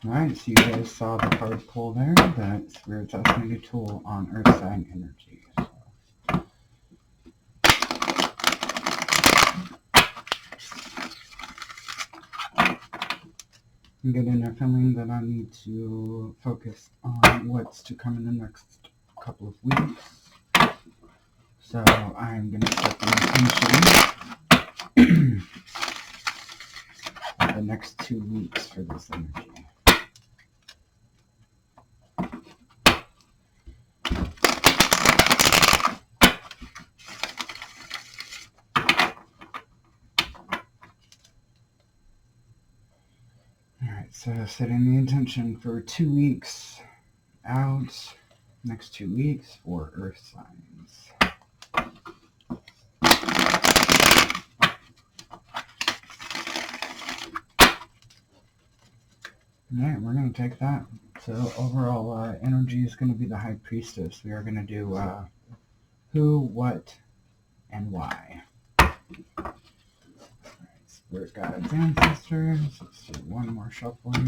Alright, so you guys saw the card pull there. That's Spirit's estimated tool on Earth sign energy. I'm getting a feeling that I need to focus on what's to come in the next couple of weeks. So I'm going to set the intention of the next 2 weeks for this energy. Alright, so setting the intention for 2 weeks out, next 2 weeks for Earth signs. Alright, we're going to take that. So overall energy is going to be the High Priestess. We are going to do who, what, and why. Alright, Spirit Guides, Ancestors. Let's do one more shuffle here.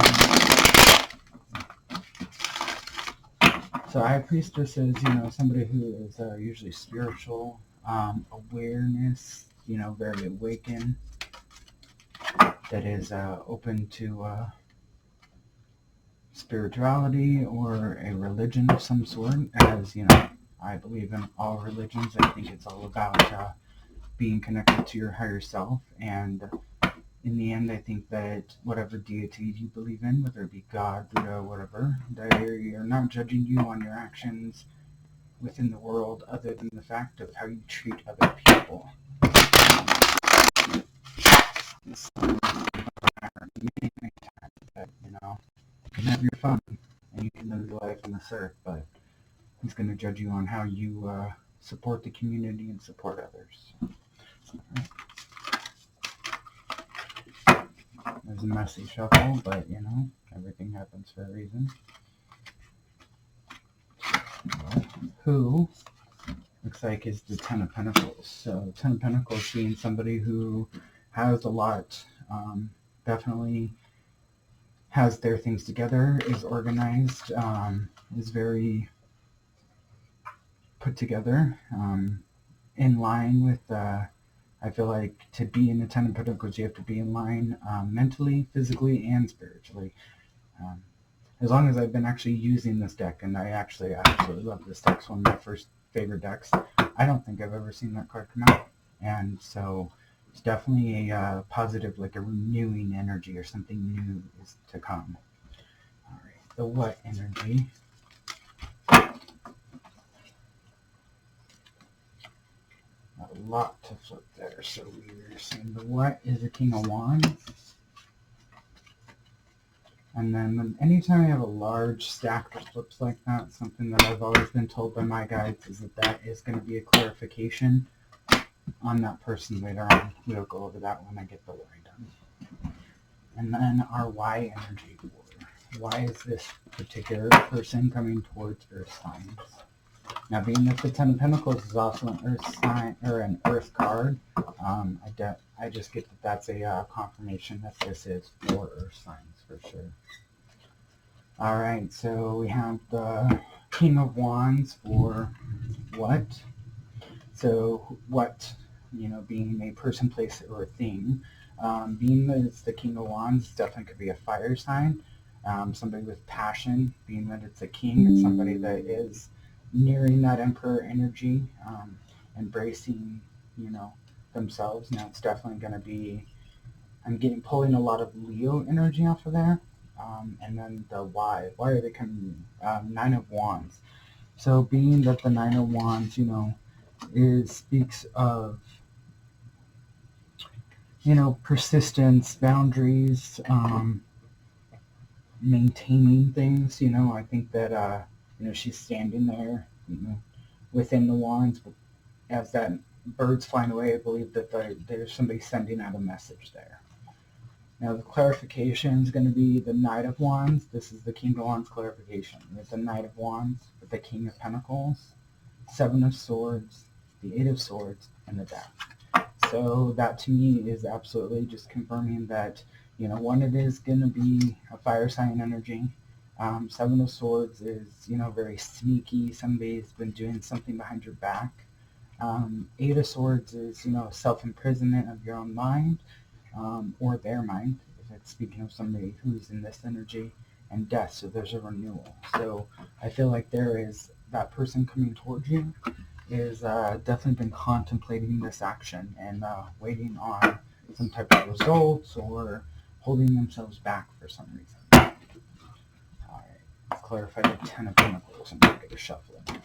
So High Priestess is, somebody who is usually spiritual, awareness, very awakened, that is open to spirituality or a religion of some sort. As I believe in all religions. I think it's all about being connected to your higher self, and in the end I think that whatever deity you believe in, whether it be God, Buddha, whatever, they are not judging you on your actions within the world, other than the fact of how you treat other people. You can have your fun and you can live your life on this earth, but he's going to judge you on how you support the community and support others. Right. There's a messy shuffle, but everything happens for a reason. Who looks like is the Ten of Pentacles. So Ten of Pentacles being somebody who has a lot, definitely has their things together, is organized, is very put together, in line with, I feel like to be in the Ten of Pentacles, you have to be in line mentally, physically, and spiritually. As long as I've been actually using this deck, and I absolutely love this deck. It's one of my first favorite decks. I don't think I've ever seen that card come out. And so it's definitely a positive, like a renewing energy or something new is to come. All right, the what energy. A lot to flip there, so we're seeing the what is a King of Wands. And then anytime I have a large stack of flips like that, something that I've always been told by my guides is that is going to be a clarification on that person later on. We'll go over that when I get the why done. And then our why energy. Why is this particular person coming towards Earth signs? Now, being that the Ten of Pentacles is also an Earth sign or an Earth card, I just get that that's a confirmation that this is for Earth signs for sure. All right, so we have the King of Wands for what? So what, being a person, place, or a thing. Being that it's the King of Wands, definitely could be a fire sign. Somebody with passion. Being that it's a king, it's somebody that is nearing that Emperor energy, embracing, themselves. Now it's definitely going to be, pulling a lot of Leo energy off of there. And then the why. Why are they coming? Nine of Wands. So being that the Nine of Wands, speaks of, persistence, boundaries, maintaining things. I think that, she's standing there, within the wands. As that bird's flying away, I believe that there's somebody sending out a message there. Now the clarification is going to be the Knight of Wands. This is the King of Wands clarification. With the Knight of Wands, with the King of Pentacles, Seven of Swords, the Eight of Swords, and the Death. So that to me is absolutely just confirming that, One, it is going to be a fire sign energy. Seven of Swords is, very sneaky. Somebody's been doing something behind your back. Eight of Swords is, self-imprisonment of your own mind, or their mind, if it's speaking of somebody who's in this energy, and Death, so there's a renewal. So I feel like there is that person coming towards you is definitely been contemplating this action and waiting on some type of results or holding themselves back for some reason. All right, let's clarify the Ten of Pentacles and we'll get a shuffle in.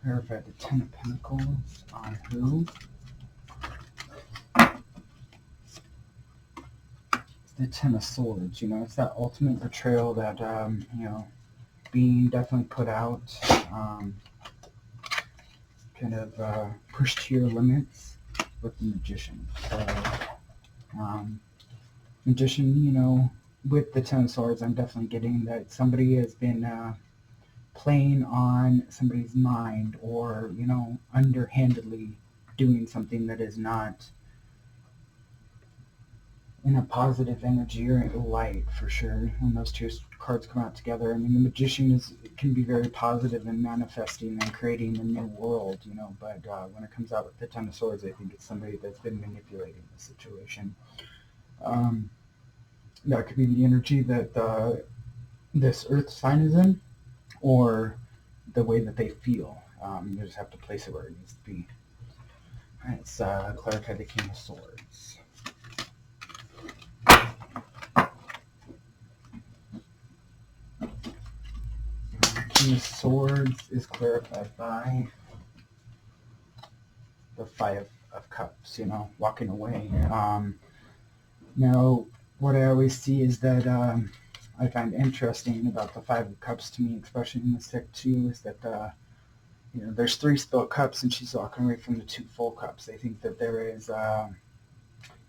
Clarify the Ten of Pentacles on who? It's the Ten of Swords. It's that ultimate betrayal that, being definitely put out, kind of pushed to your limits with the Magician. So, Magician, with the Ten of Swords, I'm definitely getting that somebody has been playing on somebody's mind or, underhandedly doing something that is not in a positive energy or light, for sure. When those two cards come out together, the Magician can be very positive in manifesting and creating a new world, but when it comes out with the Ten of Swords, I think it's somebody that's been manipulating the situation. That could be the energy that this earth sign is in, or the way that they feel. You just have to place it where it needs to be. All right, let's clarify the King of Swords. King of Swords is clarified by the Five of Cups, walking away. Now, what I always see is that I find interesting about the Five of Cups to me, especially in the deck too, is that there's 3 spilled cups and she's walking away from the 2 full cups. I think that there is an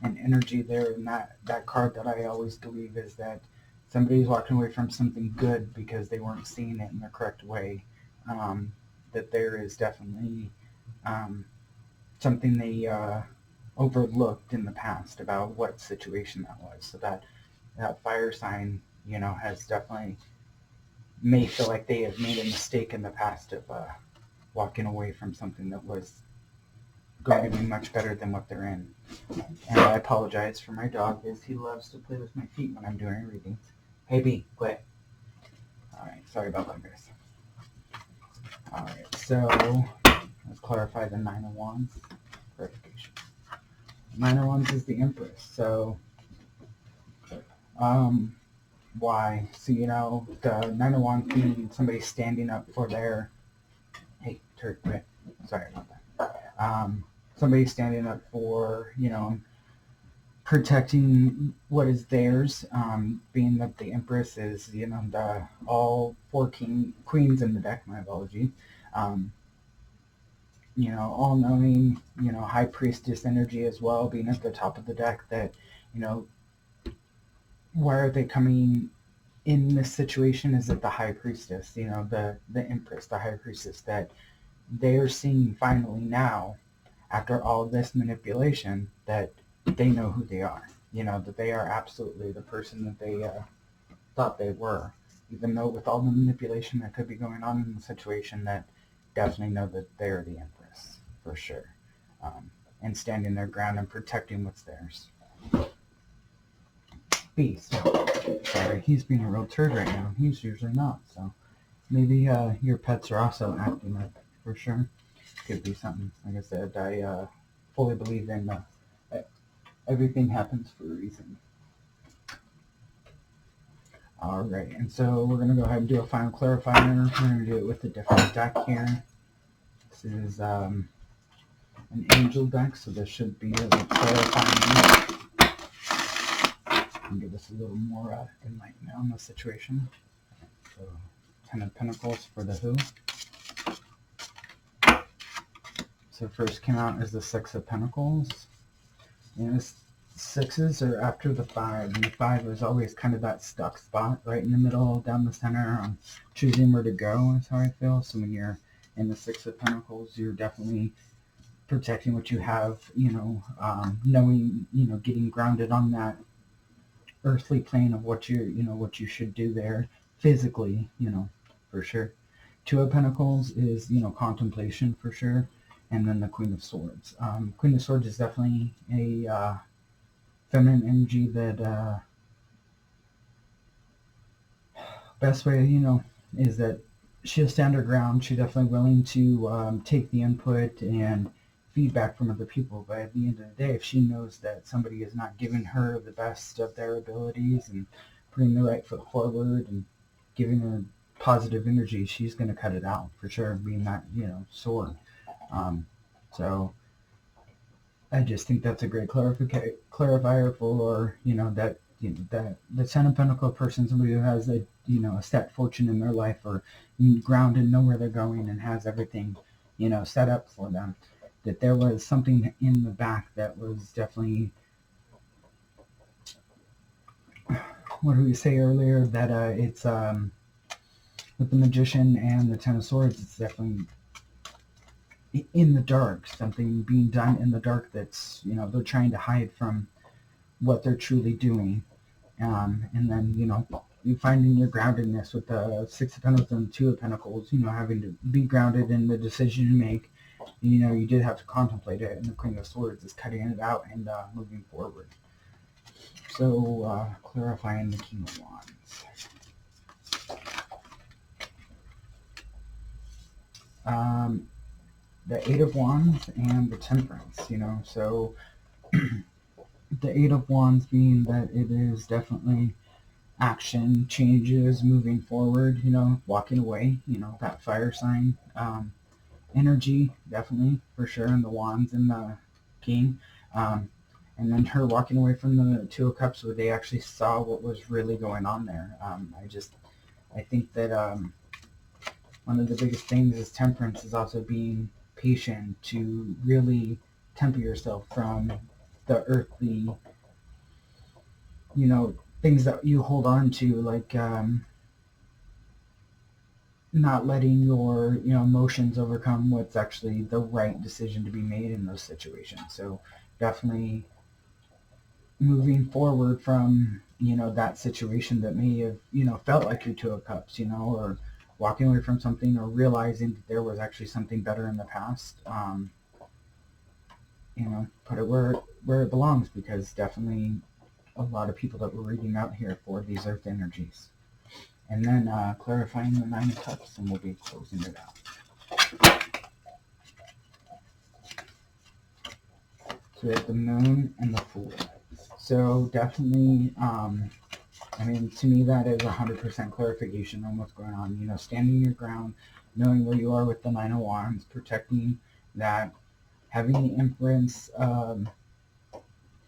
energy there in that card that I always believe is that somebody's walking away from something good because they weren't seeing it in the correct way. That there is definitely something they overlooked in the past about what situation that was. So that fire sign, has definitely may feel like they have made a mistake in the past of walking away from something that was going to be much better than what they're in. And I apologize for my dog, as he loves to play with my feet when I'm doing readings. Hey, B, quit. Alright, sorry about that, guys. Alright, so let's clarify the Nine of Wands. Clarification. Nine of Wands is the Empress, so why? So, the Nine of Wands being somebody standing up for their... Hey, turd, quit. Sorry about that. Somebody standing up for, protecting what is theirs, being that the Empress is, the all 4 queens in the deck, my apology. All-knowing, High Priestess energy as well, being at the top of the deck, that, why are they coming in this situation? Is it the High Priestess, the Empress, the High Priestess, that they are seeing finally now, after all this manipulation, that they know who they are, that they are absolutely the person that they thought they were, even though with all the manipulation that could be going on in the situation, that definitely know that they're the Empress, for sure, and standing their ground and protecting what's theirs. Beast. Sorry, he's being a real turd right now. He's usually not, so maybe your pets are also acting up, for sure. Could be something. Like I said, I fully believe in everything happens for a reason. Alright, and so we're going to go ahead and do a final clarifier. We're going to do it with a different deck here. This is an angel deck, so this should be a clarifying. And give us a little more enlightenment on the situation. So, Ten of Pentacles for the who. So first came out as the Six of Pentacles. And Sixes are after the five, and the five is always kind of that stuck spot right in the middle, down the center, on choosing where to go is how I feel. So when you're in the Six of Pentacles, you're definitely protecting what you have, knowing, getting grounded on that earthly plane of what what you should do there physically, for sure. Two of Pentacles is, contemplation for sure. And then the Queen of Swords. Queen of Swords is definitely a feminine energy that best way, is that she'll stand her ground. She's definitely willing to take the input and feedback from other people. But at the end of the day, if she knows that somebody is not giving her the best of their abilities and putting the right foot forward and giving her positive energy, she's going to cut it out for sure, being that, sword. So I just think that's a great clarifier for, that, that the Ten of Pentacles person, somebody who has a set fortune in their life, or grounded, know where they're going, and has everything, set up for them. That there was something in the back that was definitely, what did we say earlier? That it's with the Magician and the Ten of Swords, it's definitely in the dark, something being done in the dark that's, they're trying to hide from what they're truly doing. And then, you finding your groundedness with the Six of Pentacles and the Two of Pentacles, having to be grounded in the decision you make. You did have to contemplate it, and the Queen of Swords is cutting it out and moving forward. So, clarifying the King of Wands. The Eight of Wands and the Temperance, so the Eight of Wands being that it is definitely action, changes, moving forward, walking away, that fire sign energy, definitely, for sure, and the Wands and the King. And then her walking away from the Two of Cups, where they actually saw what was really going on there. I think that one of the biggest things is temperance is also being patient, to really temper yourself from the earthly, things that you hold on to, like not letting your emotions overcome what's actually the right decision to be made in those situations. So definitely moving forward from that situation that may have felt like your Two of Cups, or walking away from something, or realizing that there was actually something better in the past. Put it where it belongs, because definitely a lot of people that we're reading out here for these earth energies. And then clarifying the Nine of Cups, and we'll be closing it out. So we have the Moon and the Fool. So definitely, to me that is 100% clarification on what's going on. Standing your ground, knowing where you are with the Nine of Wands, protecting that, having the Empress,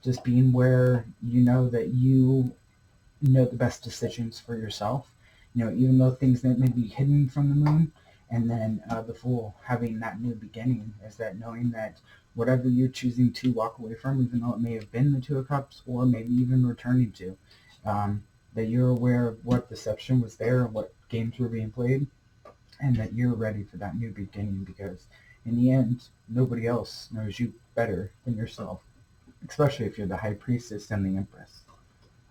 just being where that you know the best decisions for yourself. Even though things that may be hidden from the Moon. And then the Fool, having that new beginning, is that knowing that whatever you're choosing to walk away from, even though it may have been the Two of Cups, or maybe even returning to, that you're aware of what deception was there and what games were being played, and that you're ready for that new beginning, because in the end, nobody else knows you better than yourself, especially if you're the High Priestess and the Empress.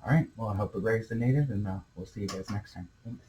All right, well, I hope it resonated, and we'll see you guys next time. Thanks.